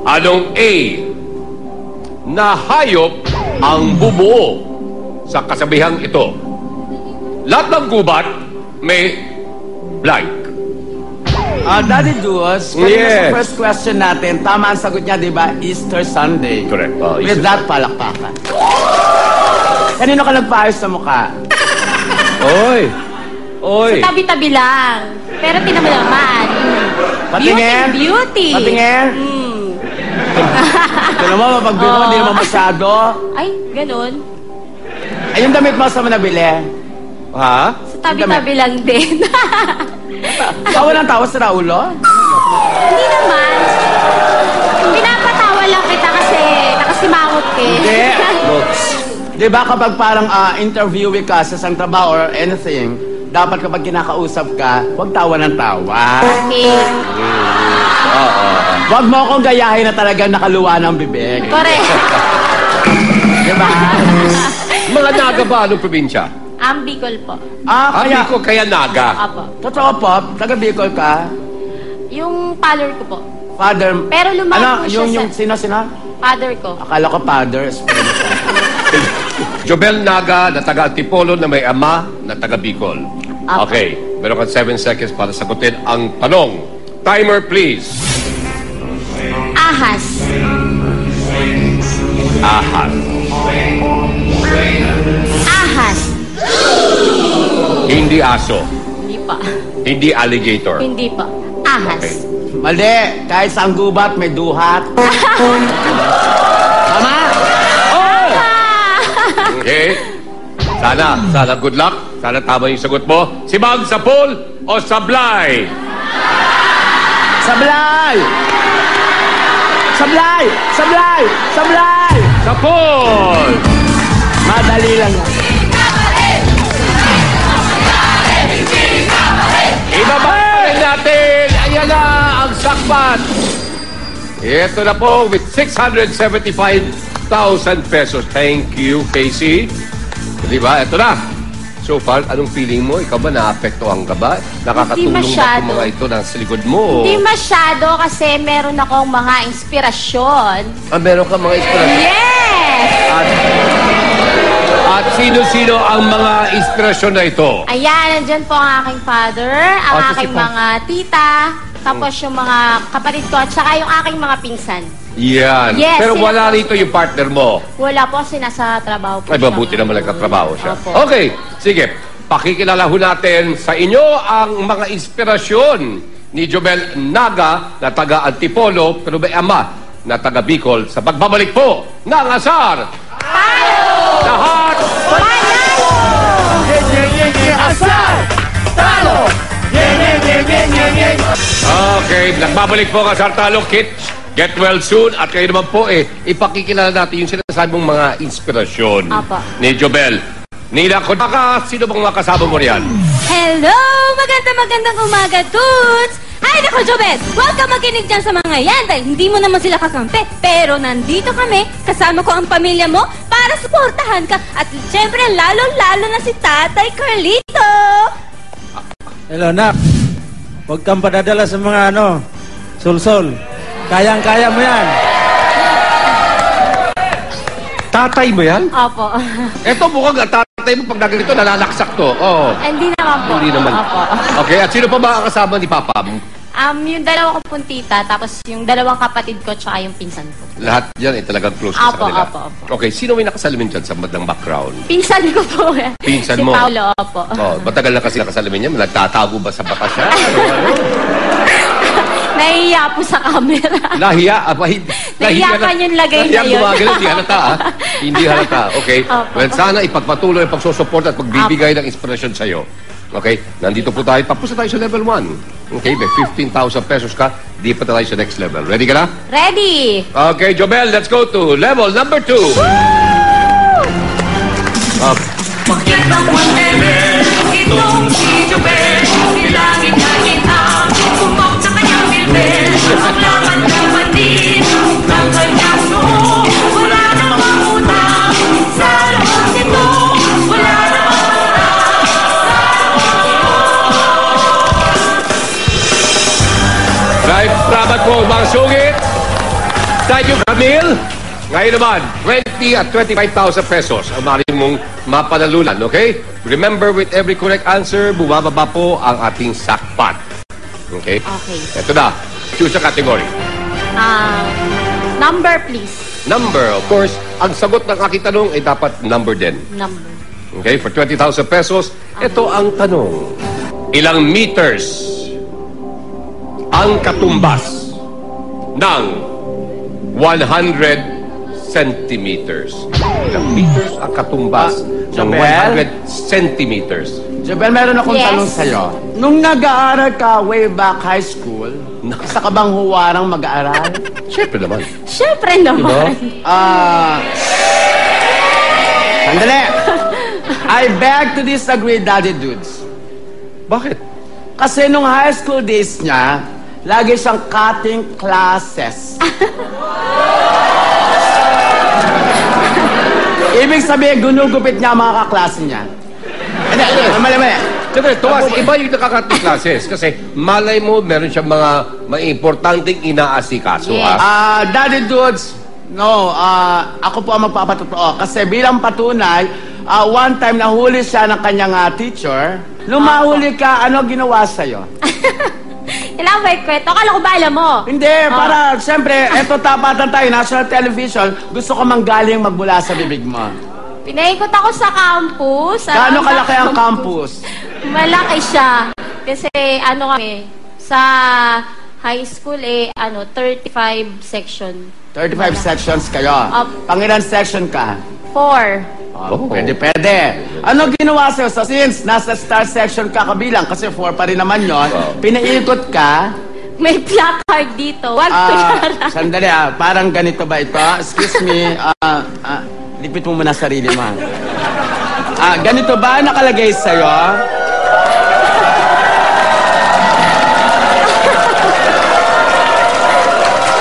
Anong A? Na hayop ang bumuo sa kasabihang ito. Lahat ng gubat may blank. Daddy Jules, Yes. sa first question natin, tama ang sagot niya, di ba? Easter Sunday. Correct. With that, palakpakan. Kanino ka nagpaayos sa mukha? Oy! Oy! Sa tabi-tabi lang. Pero tinamalaman. Patingin? Beauty. Patingin? Tignan mo, mapagbiro mo, hindi naman masyado. Ay, ganun. Ay, yung damit mo sa nabili. Ha? Sa tabi-tabi lang din. Tawa ng tawa sa Raulo? Hindi naman. Pinapatawa lang kita kasi nakasimangot ka. Hindi. Di ba kapag parang interviewee ka sa isang trabaho or anything, dapat kapag kinakausap ka, huwag tawa ng tawa. Okay. Huwag mo akong gayahin na talagang nakaluwa ng bibig. Correct. Di ba? Mga Naga ba? Anong probinsya? Bicol po. Kaya, Hindi ko kaya Naga. Apo. totoo po, taga Bicol ka. Yung father ko po. Father, Pero lumaki po siya yung sino? Father ko. Akala ko father. Jobel Naga na taga Antipolo na may ama na taga Bicol. Apo. Okay, meron kang 7 seconds para sagutin ang tanong. Timer, please. Ahas. Ahas. Ahas. Hindi aso. Hindi pa. Hindi alligator. Hindi pa. Ahas. Okay. Mali, kahit sa gubat may duhat. Tama? Oh! Okay. Sana good luck. Sana tama yung sagot mo. Si Bang sa pool o sablay? Sablay! Sablay! Sablay! Sablay! Sa pool! Madali lang yan. Ibaba rin natin. Ayan na ang sakpat. Ito na po with 675,000 pesos. Thank you, Casey. Diba? Ito na. So far, anong feeling mo? Ikaw ba naapektuhan ka ba? Nakakatulong ba masyado. itong mga ito nasa likod mo? Hindi masyado kasi meron akong mga inspirasyon. Meron ka mga inspirasyon? Yes! At sino-sino ang mga inspirasyon na ito? Ayan, nandyan po ang aking father, ang Ah, aking kasi mga tita, tapos yung mga kapatid ko, at saka yung aking mga pinsan. Yan. Yes, Pero sila wala po. rito yung partner mo. Wala po kasi nasa trabaho po Ay, siya. mabuti naman nagkatrabaho siya. Opo. Okay, sige. Pakikilala ho natin sa inyo ang mga inspirasyon ni Jobel Naga na taga Antipolo pero may ama na taga Bicol sa pagbabalik po ng Asar. Lahat! Asar! Talo! Okay, nagbabalik po ang Asar Talo Kids. Get well soon. At kayo naman po ipakikilala natin yung sinasabi mong mga inspirasyon Apa. ni Jobel. Nila Kodaka, sino bang mga kasama mo riyan? Hello! Magandang umaga, Toots! Ay, nako, Jobel! Huwag ka makinig dyan sa mga yan dahil hindi mo naman sila kakampi. Pero nandito kami, kasama ko ang pamilya mo para suportahan ka. At syempre, lalo-lalo na si Tatay Carlito! Hello, Nak. Huwag kang padadala sa mga sul-sul. Kayang-kaya mo yan. Tatay mo yan? Opo. Eto mukhang ang tatay mo pag naganito, nalalaksak to. Oh. Hindi naman po. Hindi naman. Opo. Okay, at sino pa ba ang kasama ni Papa mo? Yung dalawa ko pong tita, tapos yung dalawang kapatid ko, tsaka yung pinsan ko. Lahat yan ay talagang close ka sa Apo, kanila. apo. Okay, sino may nakasalamin dyan sa bandang background? Pinsan ko po. Pinsan si mo? Paolo, opo. Oh, matagal na kasi nakasalamin niya. Nagtatago ba sa batas siya? Nahihiya po sa camera. Nahiya? Nahiya pa yung lagay na yun. Gumagano, hindi halata Hindi halata, okay? Opo. Well, sana ipagpatuloy ang pagsusupport at pagbibigay ng inspirasyon sa'yo. Okay? Nandito po tayo. Tapos na tayo sa level 1. Okay, may 15,000 pesos ka. Di pa tayo sa next level. Ready ka na? Ready? Okay, Jobel, let's go to level number 2. Pakyat ng one level, itong si Jobel, nilangit na kita, kumok sa kanyang bilbel, ang laman ng bandit, ng kanyang noo, wala namang utang, sa loob nito, wala namang utang, sa loob nito. Right, rabat po, mga sungit. Thank you, Camille. Ngayon naman, 20 at 25,000 pesos ang maaari mong mapanalunan, okay? Remember, with every correct answer, bumababa po ang ating sackpot. Okay? Okay. Ito na. Choose a category. Number, please. Number, of course, ang sagot ng aking tanong ay dapat number din. Number. Okay, for 20,000 pesos, ito ang tanong. Ilang meters ang katumbas ng 100 centimeters? Ilang meters ang katumbas ng Jobel? 100 centimeters? Jobel, meron akong Yes. tanong sa'yo. Nung nag-aaral ka way back high school, isa ka bang huwarang mag-aaral? Siyempre naman. Siyempre naman. Sandali. I beg to disagree, Daddy Dudes. Bakit? Kasi nung high school days niya, lagi siyang cutting classes. Ibig sabihin, ginugupit niya ang mga kaklase niya. Mali. Tuwas, iba yung nakakating classes kasi malay mo, meron siyang mga importanteng inaasikaso. Yes. Ha? Daddy Dudes, no, ako po ang magpapatotoo. Kasi bilang patunay, one time nahuli siya ng kanyang teacher. Nung mahuli ka, ano ginawa sa'yo? Kailangan ba ikwento? Akala ko ba alam mo? Hindi, para, siyempre, eto tapatan tayo, national television, gusto ko manggaling magmula sa bibig mo. Pinaikot ako sa campus. Gaano kalaki ang campus? Malaki siya. Kasi ano kami, sa high school 35 section. 35 sections kayo. Pangilan section ka? 4. Pwede. Ano ginawa sa'yo? So, since nasa star section ka kabilang, kasi 4 pa rin naman yon, pinaikot ka. May placard dito. Wag Sandali parang ganito ba ito? Excuse me, lipit mo muna sarili mo. Ganito ba nakalagay sa'yo?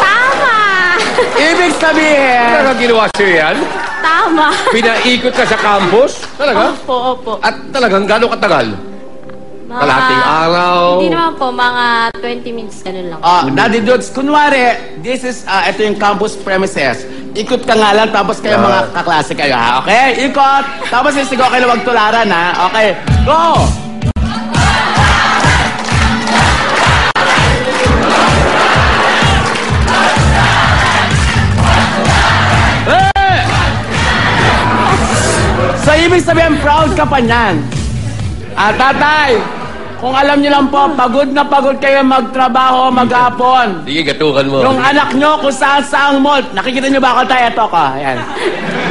Tama! Ibig sabihin, Ano ginawa sa'yo yan? Tama. Pinaikot ka sa campus? Talaga? Opo. At talagang gano'ng katagal? Kalahating araw? Hindi naman po, mga 20 minutes, ganun lang. Daddy Dudes, kunwari, ito yung campus premises. Ikot ka nga lang, tapos kayo mga kaklase kayo, ha? Okay? Ikot! Tapos isigaw kayo na wag tularan, ha? Okay, go! So, ibig sabihin, proud ka pa niyan. Tatay, kung alam niyo lang po, pagod na pagod kayo magtrabaho, maghapon. Sige, gatukan mo. Yung anak nyo, kung saan-saang mall, nakikita nyo ba ako tayo? Ito ko, ayan.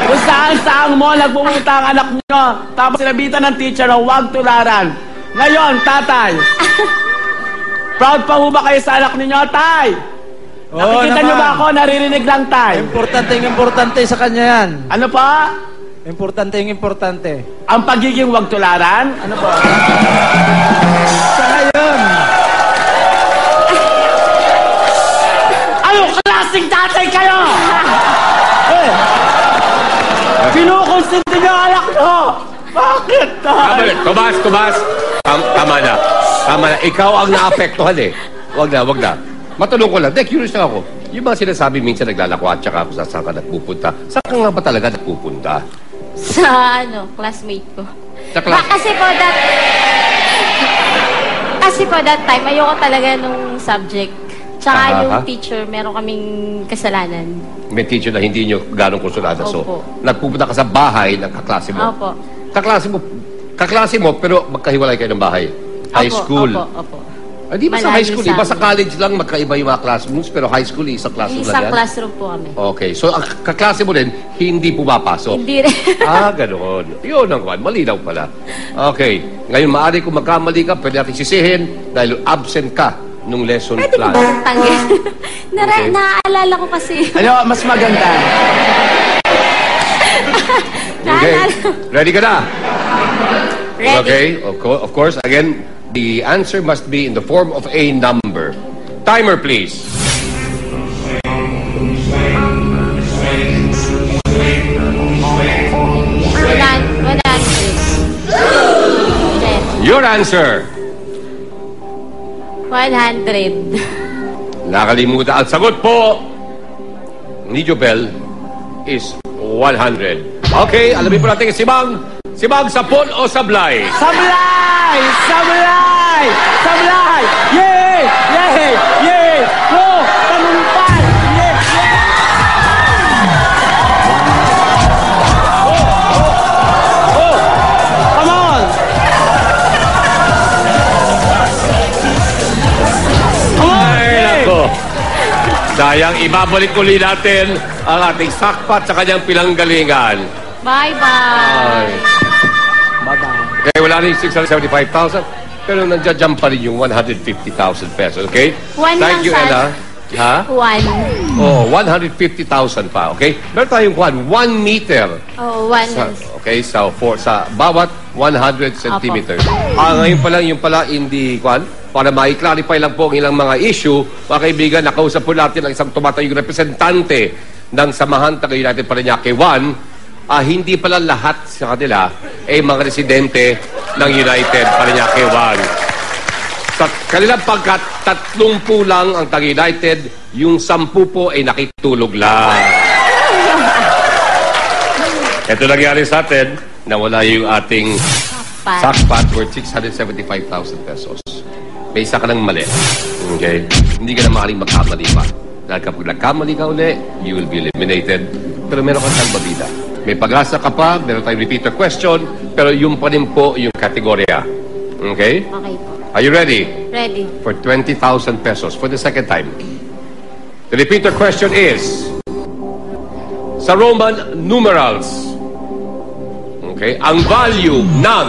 Kung saan-saang mall, nagpupunta ang anak nyo, tapos sinabitan ng teacher na huwag tularan. Ngayon, tatay, proud pa ho ba kayo sa anak ninyo, tay? Nakikita nyo ba ako? Naririnig lang, tay. Importante sa kanya yan. Ano pa? Importante. Ang pagiging huwag tularan? Ano pa? Saka yun. Anong klaseng tatay kayo? Kinukonsinti nyo ang anak nyo! Bakit, tay? Tomas. Tama na. Ikaw ang naapektuhan eh. Wag na. Matanong ko lang. Curious lang ako. Yung mga sinasabi minsan naglalakwat tsaka kung saan ka nagpupunta. Saan ka nga ba talaga nagpupunta? Sa classmate ko. Sa class? Kasi po that time, ayoko talaga nung subject. Tsaka yung Aha. teacher, meron kaming kasalanan. May teacher na hindi nyo ganong konsulada. So, Opo. nagpupunta ka sa bahay ng kaklase mo. Opo. Kaklase mo, pero magkahiwalay kayo ng bahay. High school. Opo. Di ba sa high Malayo school? sa Iba sa amin. college lang magkaiba yung mga classrooms, pero high school, isang classroom lang Isang yan? classroom po kami. Okay. So, ang kaklase mo rin, hindi pumapasok? Hindi rin. Ganoon. Yun ang kwan. Malinaw pala. Okay. Ngayon, maaari kung magkamali ka, pwede natin sisihin dahil absent ka nung lesson Pwede ko plan. ba tanggal? Okay. Naaalala ko kasi. Ano, mas maganda. Okay. Naalala. Ready ka na? Ready. Okay. Of course, again, the answer must be in the form of a number. Timer, please. Your answer. 100. Nakalimutan. Ang sagot po ni Jobel is 100. Okay, alamin po natin si Mang. Si Mang, sapol o sablay? Sablay! Sablay! Sablay! Yay! Yay! Yay! Go! Tanumpay! Yay! Yay! Oh! Come on! Come on! Ay, nako. Sayang, ibabalik uli natin ang ating sakpat sa kanyang pinanggalingan. Bye-bye. Bye-bye. Okay, wala rin yung 675,000. Pero nandiyan pa rin yung 150,000 pesos, okay? One lang, Thank you, Sal. Ella. Ha? 1. Oh, 150,000 pa, okay? Meron tayong 1 meter. Oh, 1. Okay, sa bawat 100 centimeters. Ngayon pa lang, yung pala, hindi, para ma-clarify lang po ang ilang mga issue, mga kaibigan, nakausap po natin ang isang tumatayong representante ng Samahan Taga United Parañaque 1. Hindi pala lahat sa kanila ay mga residente ng United Parañaque 1. Sa kanilang pagkat 30 lang ang Taga United, yung 10 po ay nakitulog lang. Ito nangyari sa atin, nawala yung ating sakpat worth 675,000 pesos. May isa ka ng mali. Okay? Hindi ka na maaaring magkamali pa. Dahil kapag nagkamali ka uli, you will be eliminated. Pero meron kang salbabida. May pag-asa ka pa, meron tayong repeater question, pero yung pa rin po yung kategorya. Okay? Okay po. Are you ready? Ready. For 20,000 pesos for the second time. The repeater question is, sa Roman numerals, okay, ang value ng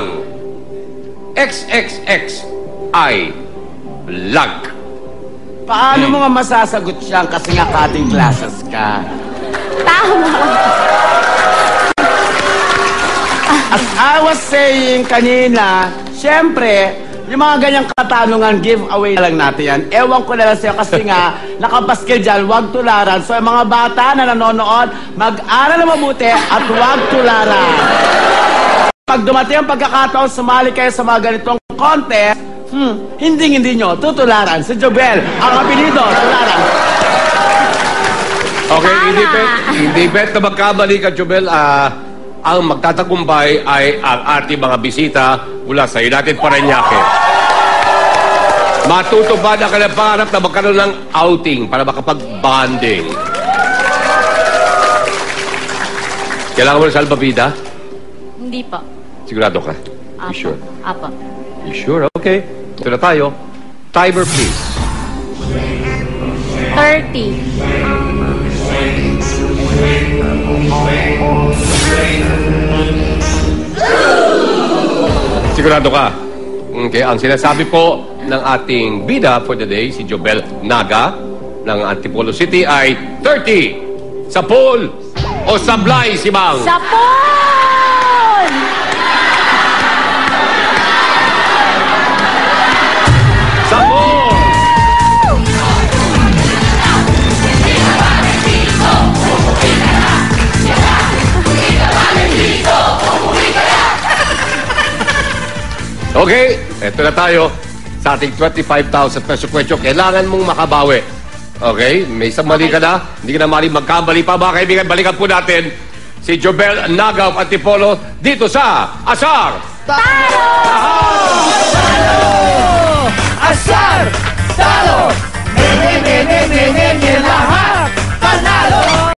XXX ay blank. Paano mo nga masasagot siya kasi nga cutting classes ka? Tama. As I was saying kanina, syempre, yung mga ganyang katanungan, giveaway na lang natin yan. Ewan ko na lang sa'yo kasi nga, nakapaskil dyan, huwag tularan. So, yung mga bata na nanonood, mag-aral na mabuti at huwag tularan. Pag dumating ang pagkakataon, sumali kayo sa mga ganitong contest, hindi nyo tutularan. Si Jobel, ang apelido, tularan. Okay, hindi bet na magkamali ka, Jobel. Ang magtatagumpay ay ang ating mga bisita mula sa United Parañaque. Matutupad ang kanilang pangarap na magkaroon ng outing para makapag-bonding. Kailangan mo ng salbabida? Hindi po. Sigurado ka? Apo. You sure? Apo. You sure? Okay. Ito na tayo. Timer, please. 30. Sigurado ka? Okay, ang sinasabi po ng ating bida for the day, si Jobel Naga ng Antipolo City ay 30. Sapol o sablay, si Mang? Sapol! Sapol! Okay, eto na tayo sa ating 25,000 peso question. Kailangan mong makabawi. Okay, may isang mali ka na. Hindi ka na maling magkamali pa. Mga kaibigan, balikan po natin si Jobel Naga of Antipolo dito sa Asar! Talo! Asar! Talo! Lahat!